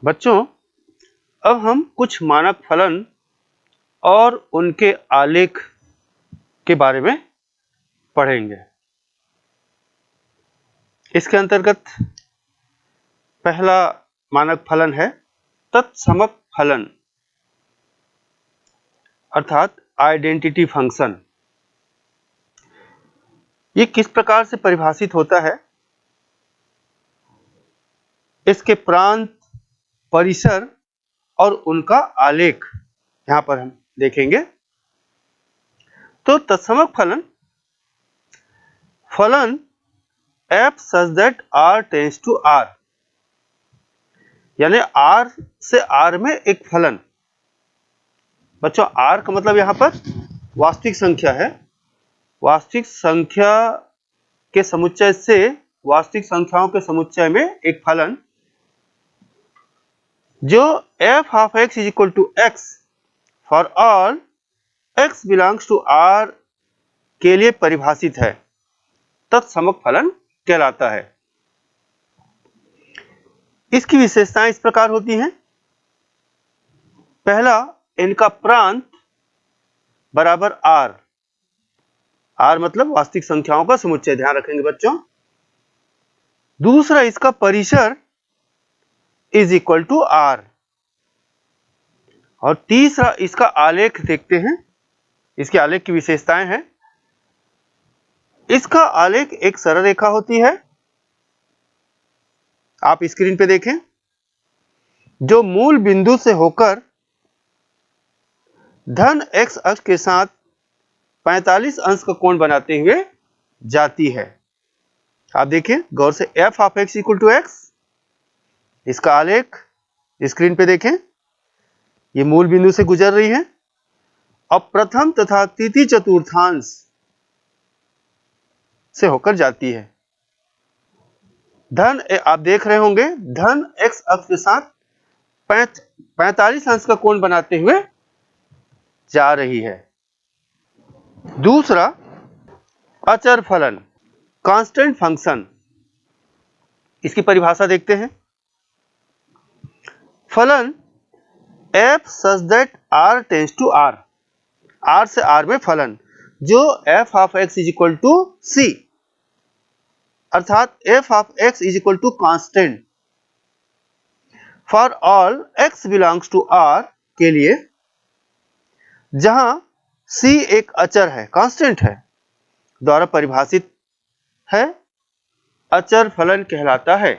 बच्चों, अब हम कुछ मानक फलन और उनके आलेख के बारे में पढ़ेंगे। इसके अंतर्गत पहला मानक फलन है तत्समक फलन अर्थात आइडेंटिटी फंक्शन। ये किस प्रकार से परिभाषित होता है? इसके प्रांत, परिसर और उनका आलेख यहां पर हम देखेंगे। तो तत्समक फलन f such that r tends to r, यानी r से r में एक फलन। बच्चों, r का मतलब यहां पर वास्तविक संख्या है। वास्तविक संख्या के समुच्चय से वास्तविक संख्याओं के समुच्चय में एक फलन जो f of x is equal to x for all x belongs to r के लिए परिभाषित है, तत्समक फलन कहलाता है। इसकी विशेषताएं इस प्रकार होती हैं। पहला, इनका प्रांत बराबर r। r मतलब वास्तविक संख्याओं का समुच्चय, ध्यान रखेंगे बच्चों। दूसरा, इसका परिसर इज इक्वल टू r। और तीसरा, इसका आलेख देखते हैं। इसके आलेख की विशेषताएं हैं। इसका आलेख एक सरल रेखा होती है, आप स्क्रीन पे देखें, जो मूल बिंदु से होकर धन x अक्ष के साथ 45 अंश का कोण बनाते हुए जाती है। आप देखिए गौर से, f of x equal to x। इसका आलेख स्क्रीन पे देखें, ये मूल बिंदु से गुजर रही है। अब प्रथम तथा तृतीय चतुर्थांश से होकर जाती है। धन, आप देख रहे होंगे, धन x अक्ष के साथ 45 अंश का कोण बनाते हुए जा रही है। दूसरा, अचर फलन, कांस्टेंट फंक्शन। इसकी परिभाषा देखते हैं। फलन f such that r tends to r, r से r में फलन जो f of x is equal to c, अर्थात f of x is equal to constant for all x belongs to r के लिए, जहां c एक अचर है, कांस्टेंट है, द्वारा परिभाषित है, अचर फलन कहलाता है।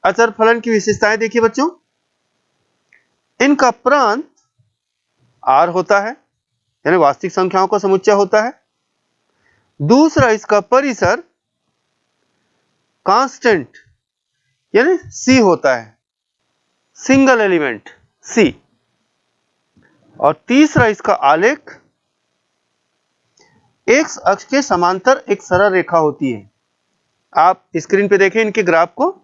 अचर फलन की विशेषताएं देखिए बच्चों। इनका प्रांत r होता है, यानी वास्तविक संख्याओं का समुच्चय होता है। दूसरा, इसका परिसर कांस्टेंट यानी c होता है, सिंगल एलिमेंट c। और तीसरा, इसका आलेख x अक्ष के समांतर एक सरल रेखा होती है। आप स्क्रीन पे देखें इनके ग्राफ को।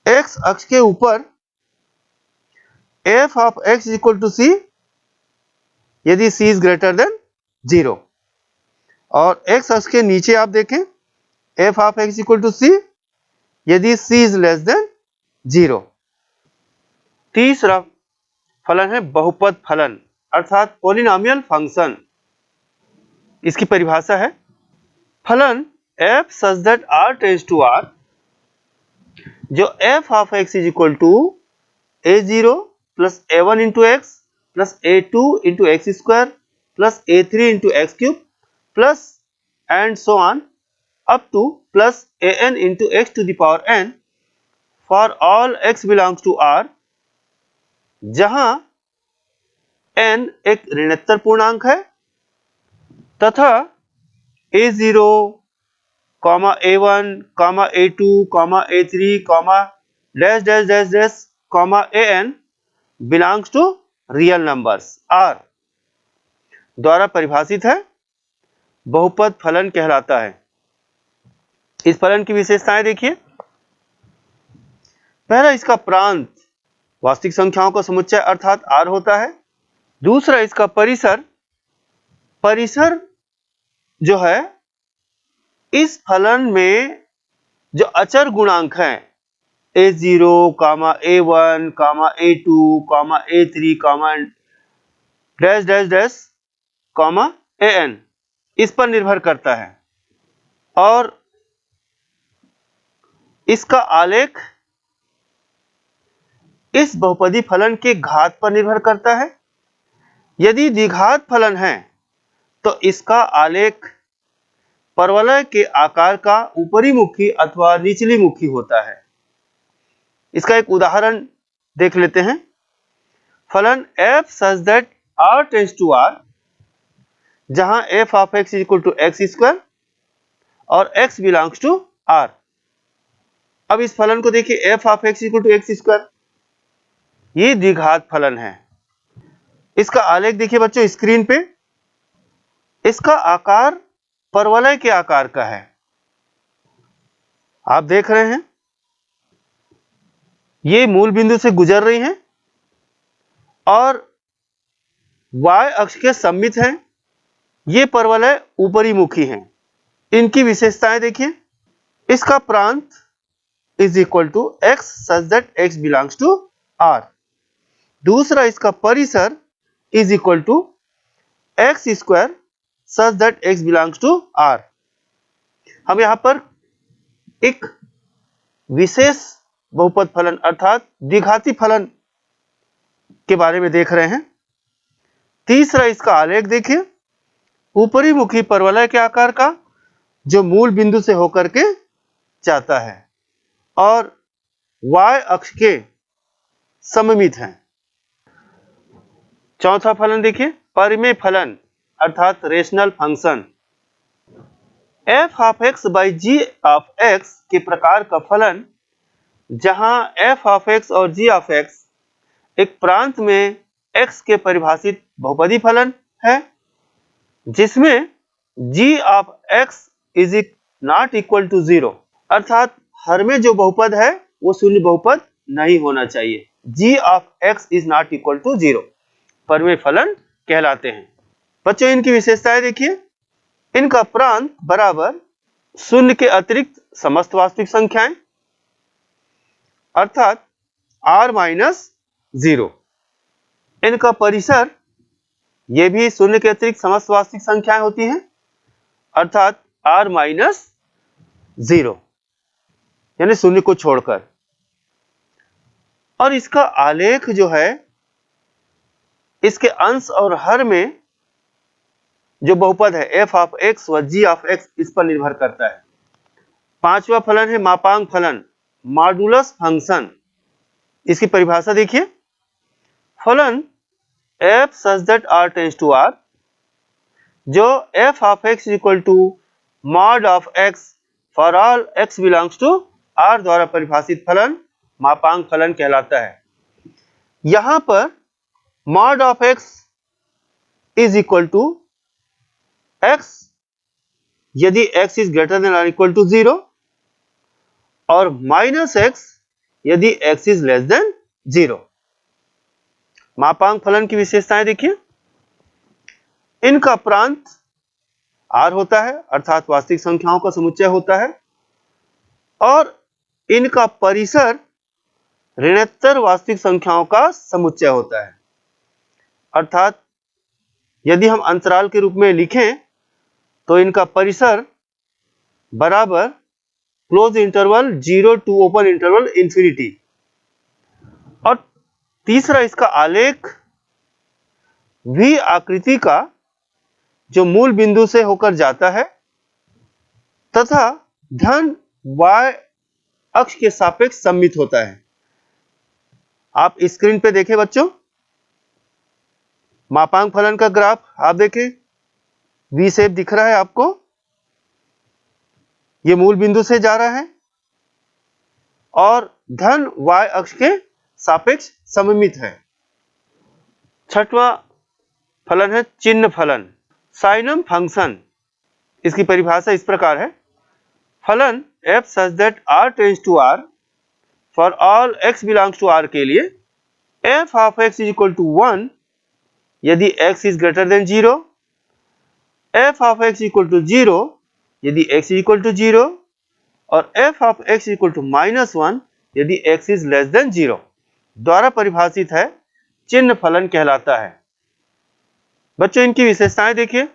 x अक्ष के ऊपर f of x is equal to c यदि c is greater than 0, और x अक्ष के नीचे आप देखें f of x is equal to c यदि c is less than 0। तीसरा फलन है बहुपद फलन अर्थात पॉलिनोमियल फंक्शन। इसकी परिभाषा है, फलन f such that r tends to r, जो f of x is equal to a0 plus a1 into x plus a2 into x square plus a3 into x cube plus and so on up to plus an into x to the power n for all x belongs to r, जहां n एक ऋणात्मक पूर्णांक है तथा a0, a1, a2, a3, dash dash dash dash, an belongs to real numbers r द्वारा परिभाषित है, बहुपद फलन कहलाता है। इस फलन की विशेषताएं देखिए। पहला, इसका प्रांत वास्तविक संख्याओं का समुच्चय अर्थात r होता है। दूसरा, इसका परिसर, परिसर जो है इस फलन में जो अचर गुणांक हैं A0, A1, A2, A3, dash dash dash, AN इस पर निर्भर करता है। और इसका आलेख इस बहुपदी फलन के घात पर निर्भर करता है। यदि द्विघात फलन है तो इसका आलेख परवलय के आकार का ऊपरी मुखी अथवा निचली मुखी होता है। इसका एक उदाहरण देख लेते हैं। फलन f such that r tends to r, जहां f of x is equal to x square और x belongs to r। अब इस फलन को देखिए, f of x is equal to x square, ये द्विघात फलन है। इसका आलेख देखिए बच्चों स्क्रीन पे। इसका आकार परवलय के आकार का है, आप देख रहे हैं। ये मूल बिंदु से गुजर रही हैं और y अक्ष के सममित हैं। ये परवलय ऊपरी मुखी हैं। इनकी विशेषताएं देखिए। इसका प्रांत is equal to x such that x belongs to r। दूसरा, इसका परिसर is equal to x square such that x belongs to r। हम यहां पर एक विशेष बहुपद फलन अर्थात द्विघाती फलन के बारे में देख रहे हैं। तीसरा, इसका आलेख देखिए, ऊपरी मुखी परवलय के आकार का जो मूल बिंदु से होकर के जाता है और y अक्ष के सममित है। चौथा फलन देखिए, परिमेय फलन अर्थात rational function. f of x by g of x के प्रकार का फलन, जहां f ऑफ x और g ऑफ x एक प्रांत में x के परिभाषित बहुपदी फलन है, जिसमें g of x is not equal to 0, अर्थात हर में जो बहुपद है वो शून्य बहुपद नहीं होना चाहिए। g of x is not equal to 0 परिमेय फलन कहलाते हैं। बच्चों, इनकी विशेषताएं देखिए। इनका प्रांत बराबर शून्य के अतिरिक्त समस्त वास्तविक संख्याएं, अर्थात r माइनस 0। इनका परिसर, ये भी शून्य के अतिरिक्त समस्त वास्तविक संख्याएं होती हैं, अर्थात r माइनस 0, यानी शून्य को छोड़कर। और इसका आलेख जो है, इसके अंश और हर में जो बहुपद है f ऑफ x व g ऑफ x इस पर निर्भर करता है। पांचवा फलन है मापांक फलन, मॉडुलस फंक्शन। इसकी परिभाषा देखिए। फलन f such that r tends to r, जो f of x equal to mod of x for all x belongs to r द्वारा परिभाषित फलन मापांक फलन कहलाता है। यहां पर mod of x is equal to x यदि x इज ग्रेटर देन और इक्वल टू 0 और माइनस x यदि x इज लेस देन 0। मापांक फलन की विशेषताएं देखिए। इनका प्रांत r होता है, अर्थात वास्तविक संख्याओं का समुच्चय होता है, और इनका परिसर ऋणोत्तर वास्तविक संख्याओं का समुच्चय होता है। अर्थात यदि हम अंतराल के रूप में लिखें तो इनका परिसर बराबर close interval 0 to open interval infinity. और तीसरा, इसका आलेख V आकृति का जो मूल बिंदु से होकर जाता है तथा धन y अक्ष के सापेक्ष सममित होता है। आप स्क्रीन पे देखें बच्चों, मापांक फलन का ग्राफ आप देखें, V शेप दिख रहा है आपको। ये मूल बिंदु से जा रहा है और धन y अक्ष के सापेक्ष सममित है। छठवां फलन है चिन्ह फलन, साइनम फंक्शन। इसकी परिभाषा इस प्रकार है। फलन f such that r tends to r for all x belongs to r के लिए f of x is equal to 1 यदि x is greater than 0, f of x equal to 0 यदि x इक्वल टू 0 और f of x equal to -1 यदि x is less than 0 द्वारा परिभाषित है, चिन्ह फलन कहलाता है। बच्चों इनकी विशेषताएं देखिए।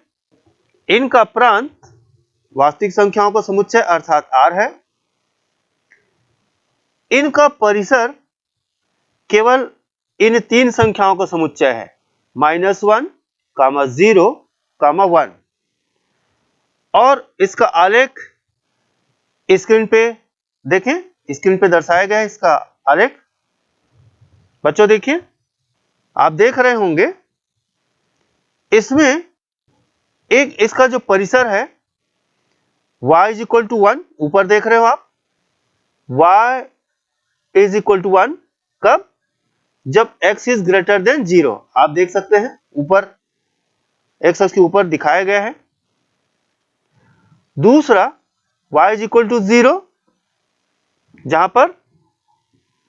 इनका प्रांत वास्तविक संख्याओं का समुच्चय अर्थात r है। इनका परिसर केवल इन तीन संख्याओं का समुच्चय है, -1, 0, 1। और इसका आलेख स्क्रीन पे देखें, स्क्रीन पे दर्शाया गया है इसका आलेख। बच्चों देखिए, आप देख रहे होंगे इसमें एक इसका जो परिसर है y इज इक्वल टू 1, ऊपर देख रहे हो आप, y इज इक्वल टू 1 कब? जब x इज ग्रेटर देन 0। आप देख सकते हैं ऊपर x अक्ष के ऊपर दिखाया गया है। दूसरा y इज इक्वल टू 0 जहां पर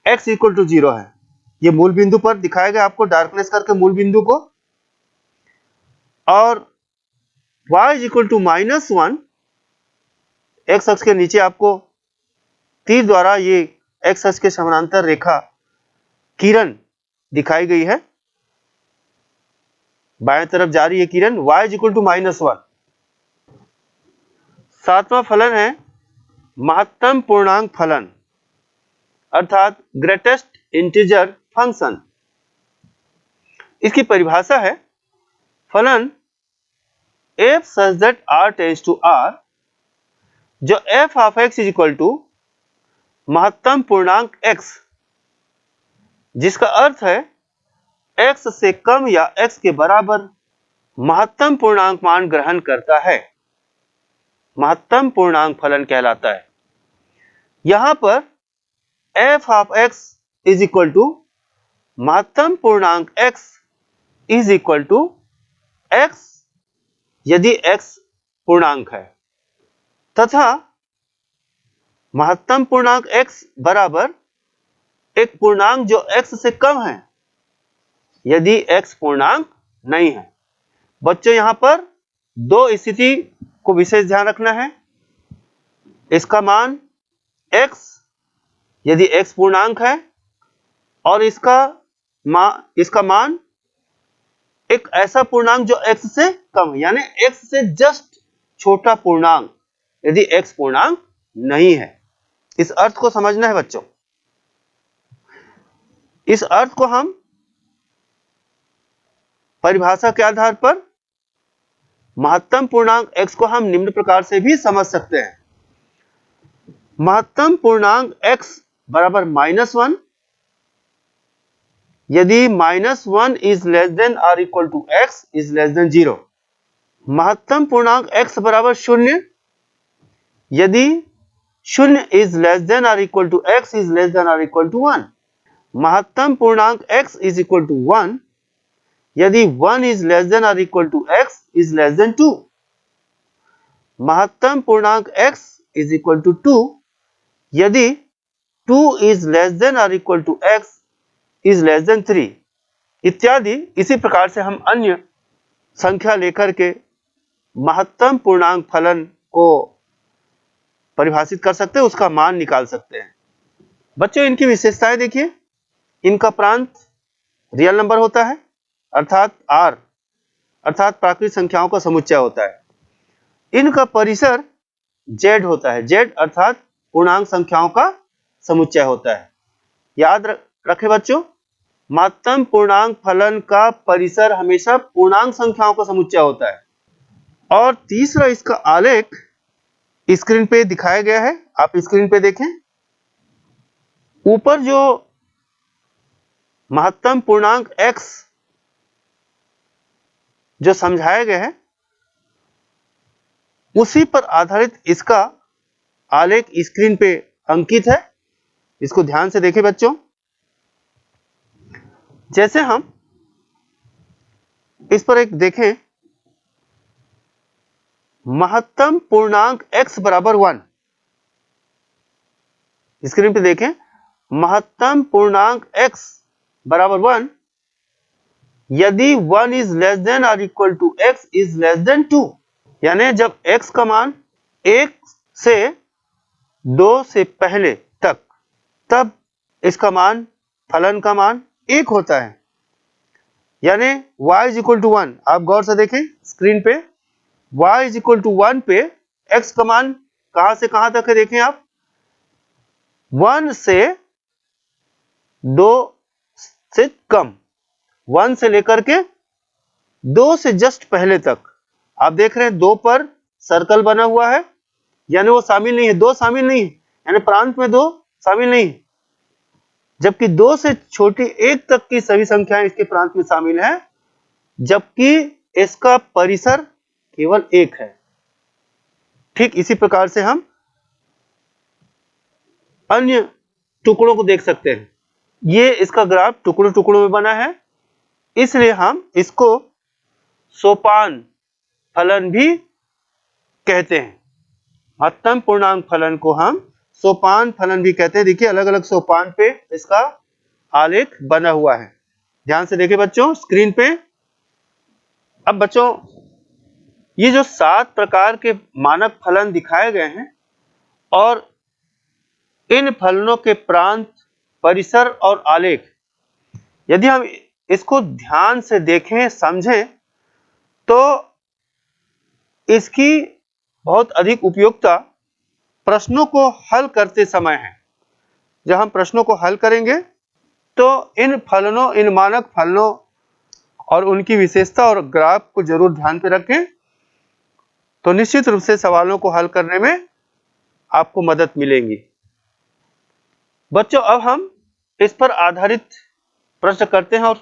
x इक्वल टू 0 है, ये मूल बिंदु पर दिखाया गया आपको डार्कनेस करके मूल बिंदु को। और y is equal to -1, x अक्ष के नीचे आपको तीर द्वारा ये x अक्ष के समानांतर रेखा किरण दिखाई गई है, बाएं तरफ जा रही है किरण, y इज इक्वल टू -1। सातवां फलन है महत्तम पूर्णांक फलन अर्थात ग्रेटेस्ट इंटीजर फंक्शन। इसकी परिभाषा है फलन f such that r tends to r, जो f of x is equal to महत्तम पूर्णांक x, जिसका अर्थ है x से कम या x के बराबर महत्तम पूर्णांक मान ग्रहण करता है, महत्तम पूर्णांक फलन कहलाता है। यहां पर f of x is equal to महत्तम पूर्णांक x is equal to x यदि x पूर्णांक है, तथा महत्तम पूर्णांक x बराबर एक पूर्णांक जो x से कम है यदि x पूर्णांक नहीं है। बच्चों यहां पर दो स्थिति को विशेष ध्यान रखना है। इसका मान x यदि x पूर्णांक है और इसका मान एक ऐसा पूर्णांक जो x से कम है, यानी x से जस्ट छोटा पूर्णांक यदि x पूर्णांक नहीं है। इस अर्थ को समझना है बच्चों। इस अर्थ को हम परिभाषा के आधार पर महत्तम पूर्णांक x को हम निम्न प्रकार से भी समझ सकते हैं। महत्तम पूर्णांक x बराबर -1 यदि -1 is less than or equal to x is less than 0। महत्तम पूर्णांक x बराबर 0 यदि 0 is less than or equal to x is less than or equal to 1। महत्तम पूर्णांक x इज इक्वल टू 1 यदि 1 is less than or equal to x is less than 2। महत्तम पूर्णांक x is equal to 2 यदि 2 is less than or equal to x is less than 3 इत्यादि। इसी प्रकार से हम अन्य संख्या लेकर के महत्तम पूर्णांक फलन को परिभाषित कर सकते हैं, उसका मान निकाल सकते हैं। बच्चों इनकी विशेषताएं देखिए। इनका प्रांत रियल नंबर होता है अर्थात r अर्थात प्राकृतिक संख्याओं का समुच्चय होता है। इनका परिसर z होता है, z अर्थात पूर्णांक संख्याओं का समुच्चय होता है। याद रखें बच्चों, महत्तम पूर्णांक फलन का परिसर हमेशा पूर्णांक संख्याओं का समुच्चय होता है। और तीसरा इसका आलेख स्क्रीन पे दिखाया गया है, आप स्क्रीन पे देखें। ऊपर जो महत्तम पूर्णांक x जो समझाया गया है उसी पर आधारित इसका आलेख स्क्रीन पे अंकित है। इसको ध्यान से देखें बच्चों। जैसे हम इस पर एक देखें, महत्तम पूर्णांक x बराबर 1, स्क्रीन पे देखें, महत्तम पूर्णांक x बराबर 1 यदि 1 इज लेस देन और equal to x is less than 2, यानी जब x का मान 1 से 2 से पहले तक, तब इसका मान, फलन का मान 1 होता है, यानी y इज इक्वल टू 1। आप गौर से देखें स्क्रीन पे, y इज इक्वल टू 1 पे x का मान कहां से कहां तक है, देखें आप 1 से 2 से कम, 1 से लेकर के 2 से जस्ट पहले तक। आप देख रहे हैं 2 पर सर्कल बना हुआ है, यानी वो शामिल नहीं है, 2 शामिल नहीं है, यानी प्रांत में 2 शामिल नहीं है, जबकि 2 से छोटी 1 तक की सभी संख्याएं इसके प्रांत में शामिल है, जबकि इसका परिसर केवल 1 है। ठीक इसी प्रकार से हम अन्य टुकड़ों को देख सकते हैं। ये इसका ग्राफ टुकड़ों टुकड़ों में बना है, इसलिए हम इसको सोपान फलन भी कहते हैं। महत्तम पूर्णांक फलन को हम सोपान फलन भी कहते हैं। देखिए अलग अलग सोपान पे इसका आलेख बना हुआ है, ध्यान से देखिए बच्चों स्क्रीन पे। अब बच्चों ये जो 7 प्रकार के मानक फलन दिखाए गए हैं और इन फलनों के प्रांत, परिसर और आलेख, यदि हम इसको ध्यान से देखें, समझें, तो इसकी बहुत अधिक उपयोगिता प्रश्नों को हल करते समय है। जब हम प्रश्नों को हल करेंगे तो इन फलनों, इन मानक फलनों और उनकी विशेषता और ग्राफ को जरूर ध्यान पे रखें, तो निश्चित रूप से सवालों को हल करने में आपको मदद मिलेगी। बच्चों अब हम इस पर आधारित प्रश्न करते हैं और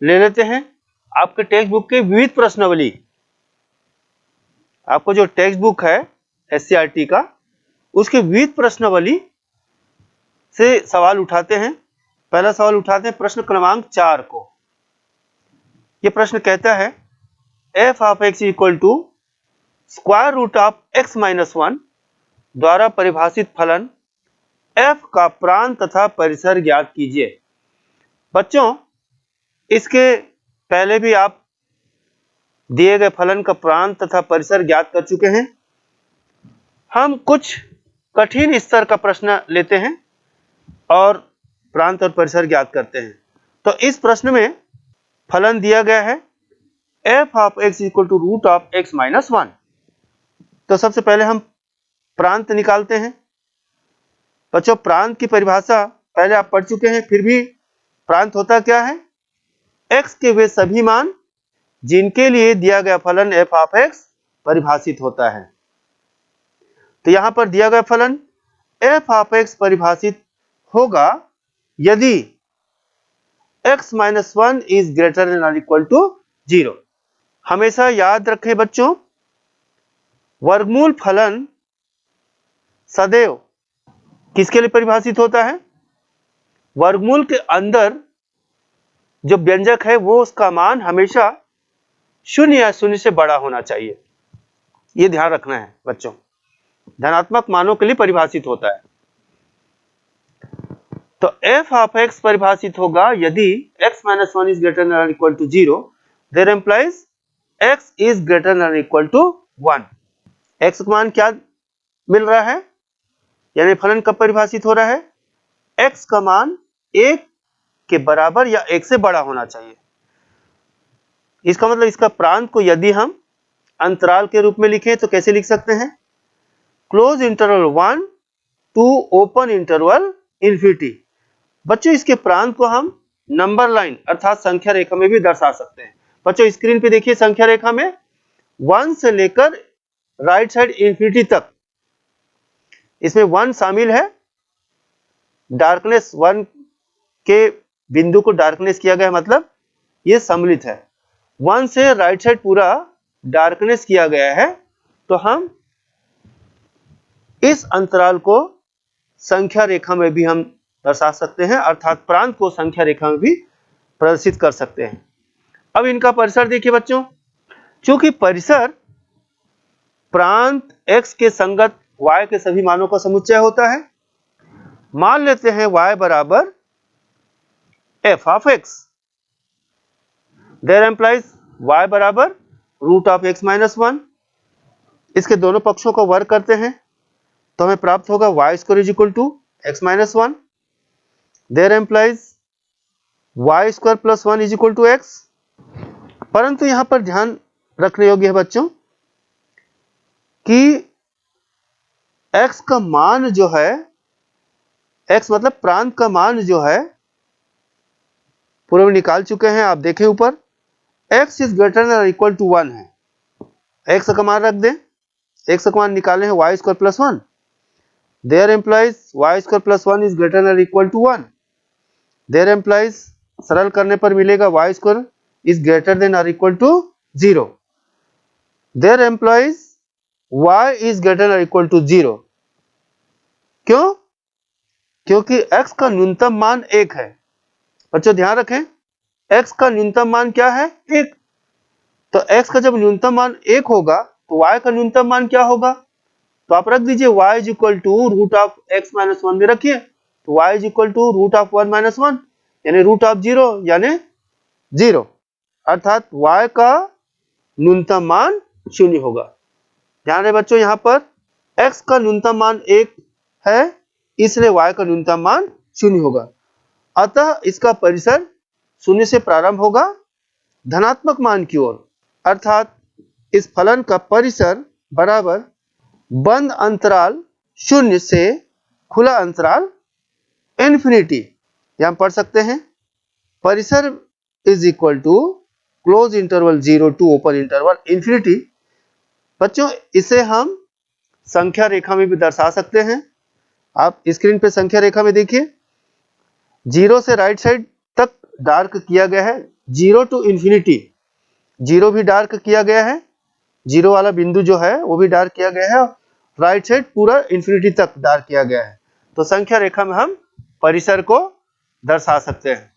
ले लेते हैं आपके टेक्स्ट बुक की विविध प्रश्नावली। आपको जो टेक्स्ट बुक है एससीईआरटी का, उसकी विविध प्रश्नावली से सवाल उठाते हैं। पहला सवाल उठाते हैं प्रश्न क्रमांक 4 को। यह प्रश्न कहता है f of x equal to square root of x minus 1 द्वारा परिभाषित फलन f का प्रांत तथा परिसर ज्ञात कीजिए। बच्चों इसके पहले भी आप दिए गए फलन का प्रांत तथा परिसर ज्ञात कर चुके हैं। हम कुछ कठिन स्तर का प्रश्न लेते हैं और प्रांत और परिसर ज्ञात करते हैं। तो इस प्रश्न में फलन दिया गया है f of x equal to root of x minus 1। तो सबसे पहले हम प्रांत निकालते हैं। बच्चों प्रांत की परिभाषा पहले आप पढ़ चुके हैं, फिर भी प्रांत होता क्या है, x के वे सभी मान जिनके लिए दिया गया फलन f ऑफ x परिभाषित होता है। तो यहां पर दिया गया फलन f ऑफ x परिभाषित होगा यदि x minus 1 is greater than और इक्वल टू 0। हमेशा याद रखें बच्चों, वर्गमूल फलन सदैव किसके लिए परिभाषित होता है, वर्गमूल के अंदर जो व्यंजक है वो उसका मान हमेशा 0 या 0 से बड़ा होना चाहिए। ये ध्यान रखना है बच्चों, धनात्मक मानों के लिए परिभाषित होता है। तो f ऑफ x परिभाषित होगा यदि x minus 1 is greater than और equal to 0, there implies x is greater than और इक्वल टू 1। x का मान क्या मिल रहा है, यानी फलन कब परिभाषित हो रहा है, x का मान 1 के बराबर या 1 से बड़ा होना चाहिए। इसका मतलब इसका प्रांत को यदि हम अंतराल के रूप में लिखें तो कैसे लिख सकते हैं, close interval 1 to open interval infinity. बच्चों इसके प्रांत को हम नंबर लाइन अर्थात संख्या रेखा में भी दर्शा सकते हैं। बच्चों स्क्रीन पे देखिए संख्या रेखा में 1 से लेकर राइट साइड इन्फिनिटी तक, इसमें 1 शामिल है। डार्कनेस 1 के बिंदु को डार्कनेस किया गया, मतलब ये सम्मिलित है। 1 से राइट साइड पूरा डार्कनेस किया गया है, तो हम इस अंतराल को संख्या रेखा में भी हम दर्शा सकते हैं, अर्थात प्रांत को संख्या रेखा में भी प्रदर्शित कर सकते हैं। अब इनका परिसर देखिए बच्चों, चूंकि परिसर प्रांत x के संगत y के सभी मानों का समुच्चय होता है, मान लेते हैं y बराबर f of x, there implies y बराबर रूट ऑफ x माइनस 1। इसके दोनों पक्षों को वर्ग करते हैं तो हमें प्राप्त होगा y square is equal to x minus 1। There implies Y square plus 1 is equal to x. परंतु यहां पर ध्यान रखने योग्य है बच्चों कि x का मान जो है, x मतलब प्रांत का मान जो है पूर्व में निकाल चुके हैं, आप देखें ऊपर x इज ग्रेटर देन और इक्वल टू 1 है। x का मान रख दें, x का मान निकाले हैं Y square plus 1, there implies Y square plus 1 is greater than और इक्वल टू 1, देयर एम्प्लाइज सरल करने पर मिलेगा Y square is greater than और equal to 0, there implies y is greater और इक्वल टू 0। क्यों? क्योंकि x का न्यूनतम मान 1 है। बच्चों ध्यान रखें, x का न्यूनतम मान क्या है? 1। तो x का जब न्यूनतम मान 1 होगा तो y का न्यूनतम मान क्या होगा? तो आप रख दीजिए y is equal to root of x minus 1 में रखिए, तो y is equal to root of 1 minus 1 यानी रूट ऑफ 0 यानी 0, अर्थात y का न्यूनतम मान 0 होगा। ध्यान रहे बच्चों, यहां पर x का न्यूनतम मान 1 है, इसलिए y का न्यूनतम मान 0 होगा। अतः इसका परिसर 0 से प्रारंभ होगा धनात्मक मान की ओर, अर्थात इस फलन का परिसर बराबर बंद अंतराल 0 से खुला अंतराल इन्फिनिटी। यहां हम पढ़ सकते हैं परिसर is equal to close interval 0 to open interval infinity. बच्चों इसे हम संख्या रेखा में भी दर्शा सकते हैं। आप स्क्रीन पे संख्या रेखा में देखिए, 0 से राइट साइड तक डार्क किया गया है, 0 टू इन्फिनिटी 0 भी डार्क किया गया है, 0 वाला बिंदु जो है वो भी डार्क किया गया है, राइट साइड पूरा इन्फिनिटी तक डार्क किया गया है। तो संख्या रेखा में हम परिसर को दर्शा सकते हैं।